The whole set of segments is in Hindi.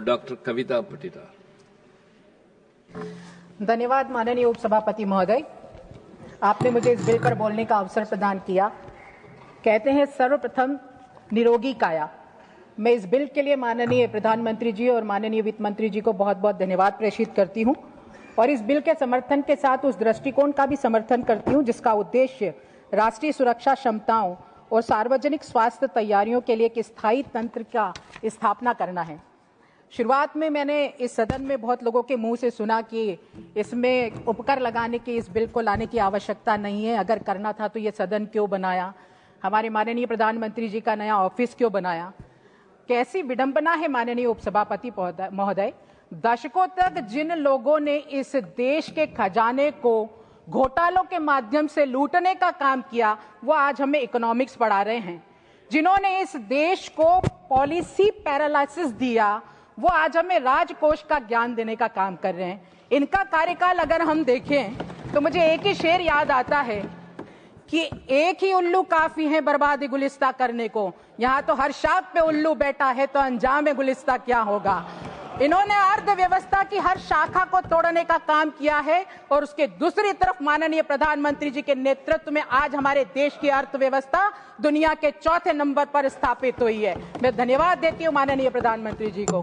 Dr. Kavita Patidar. धन्यवाद माननीय उपसभापति महोदय, आपने मुझे इस बिल पर बोलने का अवसर प्रदान किया। कहते हैं सर्वप्रथम निरोगी काया। मैं इस बिल के लिए माननीय प्रधानमंत्री जी और माननीय वित्त मंत्री जी को बहुत बहुत धन्यवाद प्रेषित करती हूं और इस बिल के समर्थन के साथ उस दृष्टिकोण का भी समर्थन करती हूं जिसका उद्देश्य राष्ट्रीय सुरक्षा क्षमताओं और सार्वजनिक स्वास्थ्य तैयारियों के लिए एक स्थायी तंत्र का स्थापना करना है। शुरुआत में मैंने इस सदन में बहुत लोगों के मुंह से सुना कि इसमें उपकर लगाने की, इस बिल को लाने की आवश्यकता नहीं है, अगर करना था तो ये सदन क्यों बनाया, हमारे माननीय प्रधानमंत्री जी का नया ऑफिस क्यों बनाया। कैसी विडंबना है माननीय उपसभापति महोदय, दशकों तक जिन लोगों ने इस देश के खजाने को घोटालों के माध्यम से लूटने का काम किया वो आज हमें इकोनॉमिक्स पढ़ा रहे हैं। जिन्होंने इस देश को पॉलिसी पैरालिसिस दिया वो आज हमें राजकोष का ज्ञान देने का काम कर रहे हैं। इनका कार्यकाल अगर हम देखें तो मुझे एक ही शेर याद आता है कि एक ही उल्लू काफी है बर्बादी गुलिस्ता करने को, यहाँ तो हर शाख पे उल्लू बैठा है तो अंजाम गुलिस्ता क्या होगा। इन्होंने अर्थव्यवस्था की हर शाखा को तोड़ने का काम किया है और उसके दूसरी तरफ माननीय प्रधानमंत्री जी के नेतृत्व में आज हमारे देश की अर्थव्यवस्था दुनिया के चौथे नंबर पर स्थापित हुई है। मैं धन्यवाद देती हूँ माननीय प्रधानमंत्री जी को।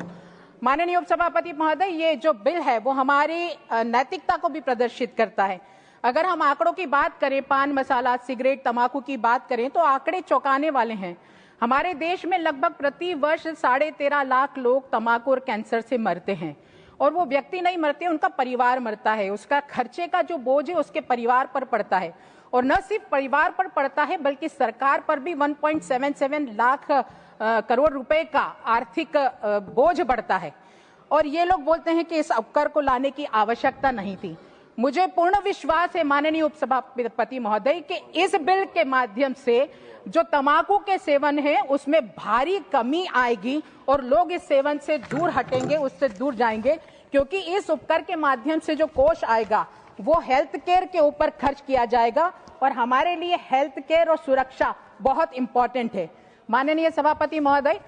माननीय उपसभापति महोदय, ये जो बिल है वो हमारी नैतिकता को भी प्रदर्शित करता है। अगर हम आंकड़ों की बात करें, पान मसाला, सिगरेट, तंबाकू की बात करें तो आंकड़े चौंकाने वाले हैं। हमारे देश में लगभग प्रति वर्ष 13.5 लाख लोग तंबाकू और कैंसर से मरते हैं और वो व्यक्ति नहीं मरते, उनका परिवार मरता है। उसका खर्चे का जो बोझ है उसके परिवार पर पड़ता है और न सिर्फ परिवार पर पड़ता है बल्कि सरकार पर भी 1.77 लाख करोड़ रुपए का आर्थिक बोझ बढ़ता है। और ये लोग बोलते हैं कि इस उपकर को लाने की आवश्यकता नहीं थी। मुझे पूर्ण विश्वास है माननीय उपसभापति महोदय कि इस बिल के माध्यम से जो तंबाकू के सेवन है उसमें भारी कमी आएगी और लोग इस सेवन से दूर हटेंगे, उससे दूर जाएंगे, क्योंकि इस उपकर के माध्यम से जो कोष आएगा वो हेल्थ केयर के ऊपर खर्च किया जाएगा और हमारे लिए हेल्थ केयर और सुरक्षा बहुत इंपॉर्टेंट है। माननीय सभापति महोदय,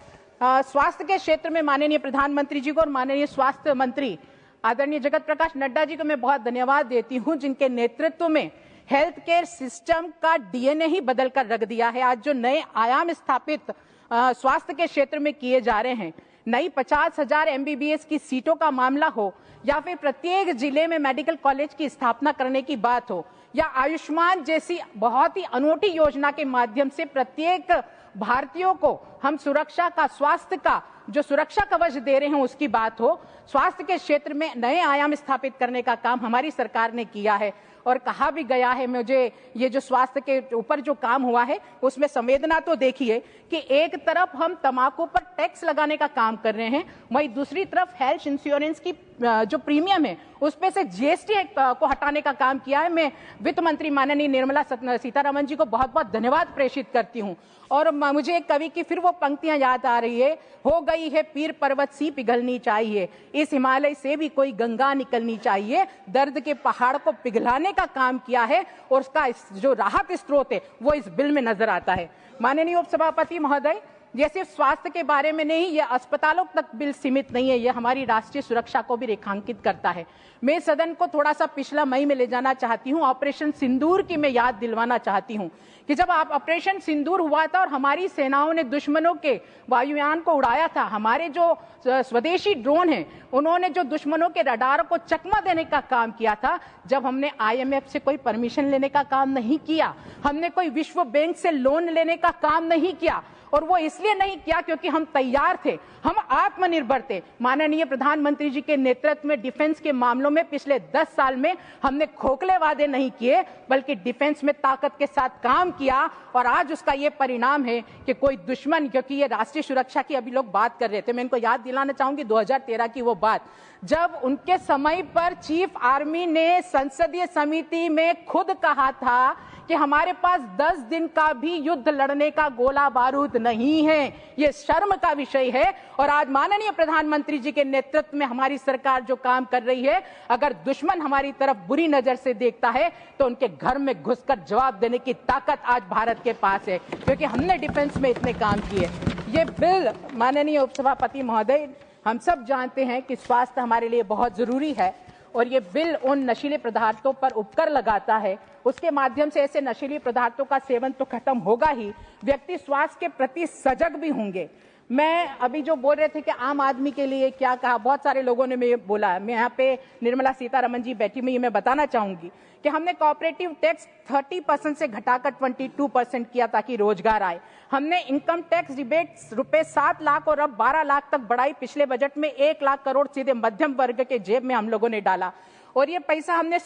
स्वास्थ्य के क्षेत्र में माननीय प्रधानमंत्री जी को और माननीय स्वास्थ्य मंत्री आदरणीय जगत प्रकाश नड्डा जी को मैं बहुत धन्यवाद देती हूं, जिनके नेतृत्व में हेल्थ केयर सिस्टम का डीएनए ही बदल कर रख दिया है। आज जो नए आयाम स्थापित स्वास्थ्य के क्षेत्र में किए जा रहे हैं, नई 50,000 MBBS की सीटों का मामला हो या फिर प्रत्येक जिले में मेडिकल कॉलेज की स्थापना करने की बात हो या आयुष्मान जैसी बहुत ही अनूठी योजना के माध्यम से प्रत्येक भारतीयों को हम सुरक्षा का, स्वास्थ्य का जो सुरक्षा कवच दे रहे हैं उसकी बात हो, स्वास्थ्य के क्षेत्र में नए आयाम स्थापित करने का काम हमारी सरकार ने किया है। और कहा भी गया है, मुझे ये जो स्वास्थ्य के ऊपर जो काम हुआ है उसमें संवेदना तो देखिए कि एक तरफ हम तंबाकू पर टैक्स लगाने का काम कर रहे हैं, वहीं दूसरी तरफ हेल्थ इंश्योरेंस की जो प्रीमियम है उस पे से जीएसटी को हटाने का काम किया है। मैं वित्त मंत्री माननीय निर्मला सीतारमण जी को बहुत बहुत धन्यवाद प्रेषित करती हूँ। और मुझे एक कवि की फिर वो पंक्तियां याद आ रही है, हो गई है पीर पर्वत सी पिघलनी चाहिए, इस हिमालय से भी कोई गंगा निकलनी चाहिए। दर्द के पहाड़ को पिघलाने का काम किया है और उसका जो राहत स्रोत है वो इस बिल में नजर आता है। माननीय उपसभापति महोदय, ये सिर्फ स्वास्थ्य के बारे में नहीं, ये अस्पतालों तक बिल सीमित नहीं है, ये हमारी राष्ट्रीय सुरक्षा को भी रेखांकित करता है। मैं सदन को थोड़ा सा पिछला मई में ले जाना चाहती हूँ। ऑपरेशन सिंदूर की मैं याद दिलवाना चाहती हूँ कि जब ऑपरेशन सिंदूर हुआ था और हमारी सेनाओं ने दुश्मनों के वायुयान को उड़ाया था, हमारे जो स्वदेशी ड्रोन हैं उन्होंने जो दुश्मनों के रडार को चकमा देने का काम किया था, जब हमने IMF से कोई परमिशन लेने का काम नहीं किया, हमने कोई विश्व बैंक से लोन लेने का काम नहीं किया, और वो इसलिए नहीं किया क्योंकि हम तैयार थे, हम आत्मनिर्भर थे। माननीय प्रधानमंत्री जी के नेतृत्व में डिफेंस के मामलों में पिछले 10 साल में हमने खोखले वादे नहीं किए बल्कि डिफेंस में ताकत के साथ काम किया और आज उसका ये परिणाम है कि कोई दुश्मन, क्योंकि ये राष्ट्रीय सुरक्षा की अभी लोग बात कर रहे थे, मैं इनको याद दिलाना चाहूंगी 2013 की वो बात, जब उनके समय पर चीफ आर्मी ने संसदीय समिति में खुद कहा था कि हमारे पास 10 दिन का भी युद्ध लड़ने का गोला बारूद नहीं है। ये शर्म का विषय है। और आज माननीय प्रधानमंत्री जी के नेतृत्व में हमारी सरकार जो काम कर रही है, अगर दुश्मन हमारी तरफ बुरी नजर से देखता है तो उनके घर में घुसकर जवाब देने की ताकत आज भारत के पास है, क्योंकि हमने डिफेंस में इतने काम किए। ये बिल माननीय उपसभापति महोदय हम सब जानते हैं कि स्वास्थ्य हमारे लिए बहुत जरूरी है और ये बिल उन नशीले पदार्थों पर उपकर लगाता है। उसके माध्यम से ऐसे नशीले पदार्थों का सेवन तो खत्म होगा ही, व्यक्ति स्वास्थ्य के प्रति सजग भी होंगे। मैं अभी जो बोल रहे थे कि आम आदमी के लिए क्या कहा, बहुत सारे लोगों ने मैं बोला, मैं यहाँ पे निर्मला सीतारमण जी बैठी हुई, मैं बताना चाहूंगी कि हमने कोऑपरेटिव टैक्स 30% से घटाकर 22% किया ताकि रोजगार आए। हमने इनकम टैक्स रिबेट रुपए 7 लाख और अब 12 लाख तक बढ़ाई। पिछले बजट में 1 लाख करोड़ सीधे मध्यम वर्ग के जेब में हम लोगों ने डाला और ये पैसा हमने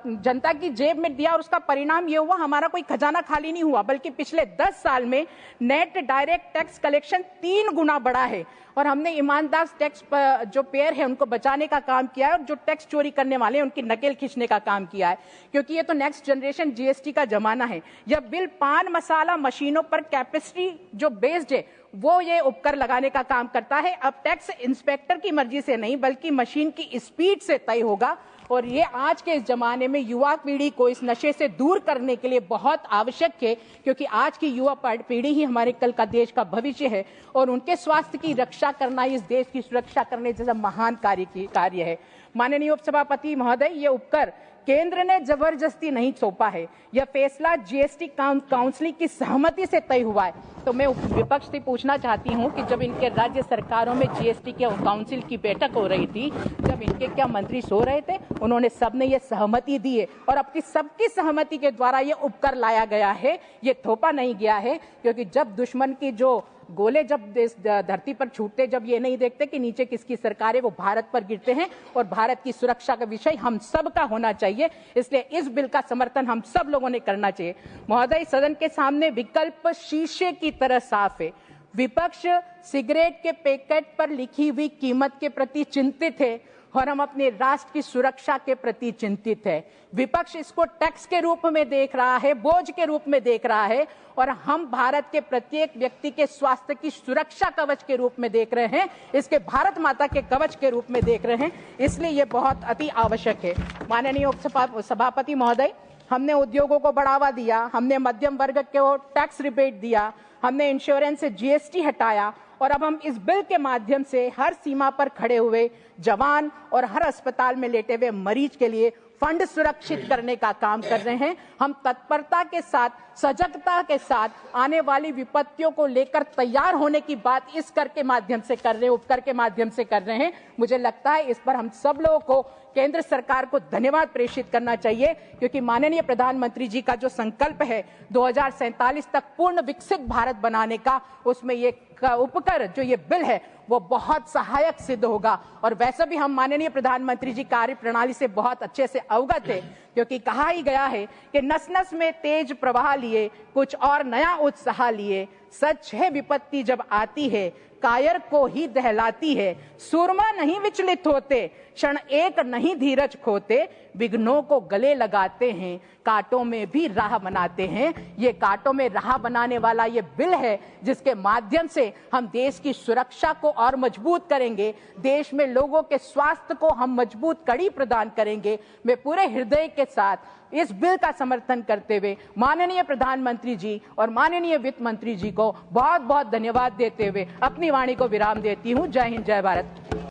जनता की जेब में दिया और उसका परिणाम ये हुआ, हमारा कोई खजाना खाली नहीं हुआ, बल्कि पिछले 10 साल में नेट डायरेक्ट टैक्स कलेक्शन 3 गुना बढ़ा है। और हमने ईमानदार टैक्स जो पेयर है उनको बचाने का काम किया है और जो टैक्स चोरी करने वाले हैं उनकी नकेल खींचने का काम किया है, क्योंकि ये तो नेक्स्ट जनरेशन जीएसटी का जमाना है। यह बिल पान मसाला मशीनों पर कैपेसिटी जो बेस्ड है वो ये उपकर लगाने का काम करता है। अब टैक्स इंस्पेक्टर की मर्जी से नहीं बल्कि मशीन की स्पीड से तय होगा और ये आज के इस जमाने में युवा पीढ़ी को इस नशे से दूर करने के लिए बहुत आवश्यक है, क्योंकि आज की युवा पीढ़ी ही हमारे कल का देश का भविष्य है और उनके स्वास्थ्य की रक्षा करना इस देश की सुरक्षा करने जैसा महान कार्य है। माननीय उपसभापति महोदय, ये उपकर केंद्र ने जबरदस्ती नहीं सौंपा है, यह फैसला जीएसटी काउंसिल की सहमति से तय हुआ है। तो मैं विपक्ष से पूछना चाहती हूं कि जब इनके राज्य सरकारों में जीएसटी के काउंसिल की बैठक हो रही थी, जब इनके क्या मंत्री सो रहे थे, उन्होंने सबने ये सहमति दी है और अब की सबकी सहमति के द्वारा ये उपकर लाया गया है, ये थोपा नहीं गया है। क्योंकि जब दुश्मन की जो गोले जब धरती पर छूटते, जब ये नहीं देखते कि नीचे किसकी सरकार है, वो भारत पर गिरते हैं और भारत की सुरक्षा का विषय हम सब का होना चाहिए। इसलिए इस बिल का समर्थन हम सब लोगों ने करना चाहिए। महोदय, सदन के सामने विकल्प शीशे की तरह साफ है। विपक्ष सिगरेट के पैकेट पर लिखी हुई कीमत के प्रति चिंतित है और हम अपने राष्ट्र की सुरक्षा के प्रति चिंतित है। विपक्ष इसको टैक्स के रूप में देख रहा है, बोझ के रूप में देख रहा है और हम भारत के प्रत्येक व्यक्ति के स्वास्थ्य की सुरक्षा कवच के रूप में देख रहे हैं, इसके भारत माता के कवच के रूप में देख रहे हैं। इसलिए ये बहुत अति आवश्यक है। माननीय सभापति महोदय, हमने उद्योगों को बढ़ावा दिया, हमने मध्यम वर्ग को टैक्स रिबेट दिया, हमने इंश्योरेंस से जीएसटी हटाया और अब हम इस बिल के माध्यम से हर सीमा पर खड़े हुए जवान और हर अस्पताल में लेटे हुए मरीज के लिए फंड सुरक्षित करने का काम कर रहे हैं। हम तत्परता के साथ, सजगता के साथ आने वाली विपत्तियों को लेकर तैयार होने की बात इस कर के माध्यम से कर रहे हैं, उपकर के माध्यम से कर रहे हैं। मुझे लगता है इस पर हम सब लोगों को केंद्र सरकार को धन्यवाद प्रेषित करना चाहिए, क्योंकि माननीय प्रधानमंत्री जी का जो संकल्प है 2047 तक पूर्ण विकसित भारत बनाने का, उसमें ये उपकर जो ये बिल है वो बहुत सहायक सिद्ध होगा। और वैसे भी हम माननीय प्रधानमंत्री जी कार्य प्रणाली से बहुत अच्छे से अवगत है, क्योंकि कहा ही गया है कि नस नस में तेज प्रवाह लिए, कुछ और नया उत्साह लिए, सच है विपत्ति जब आती है कायर को ही दहलाती है। सूरमा नहीं विचलित होते, क्षण एक नहीं धीरज खोते, विघ्नों को गले लगाते हैं, कांटों में भी राह बनाते हैं। ये कांटों में राह बनाने वाला ये बिल है जिसके माध्यम से हम देश की सुरक्षा को और मजबूत करेंगे, देश में लोगों के स्वास्थ्य को हम मजबूत कड़ी प्रदान करेंगे। मैं पूरे हृदय के साथ इस बिल का समर्थन करते हुए माननीय प्रधानमंत्री जी और माननीय वित्त मंत्री जी को बहुत बहुत धन्यवाद देते हुए अपनी वाणी को विराम देती हूँ। जय हिंद, जय भारत।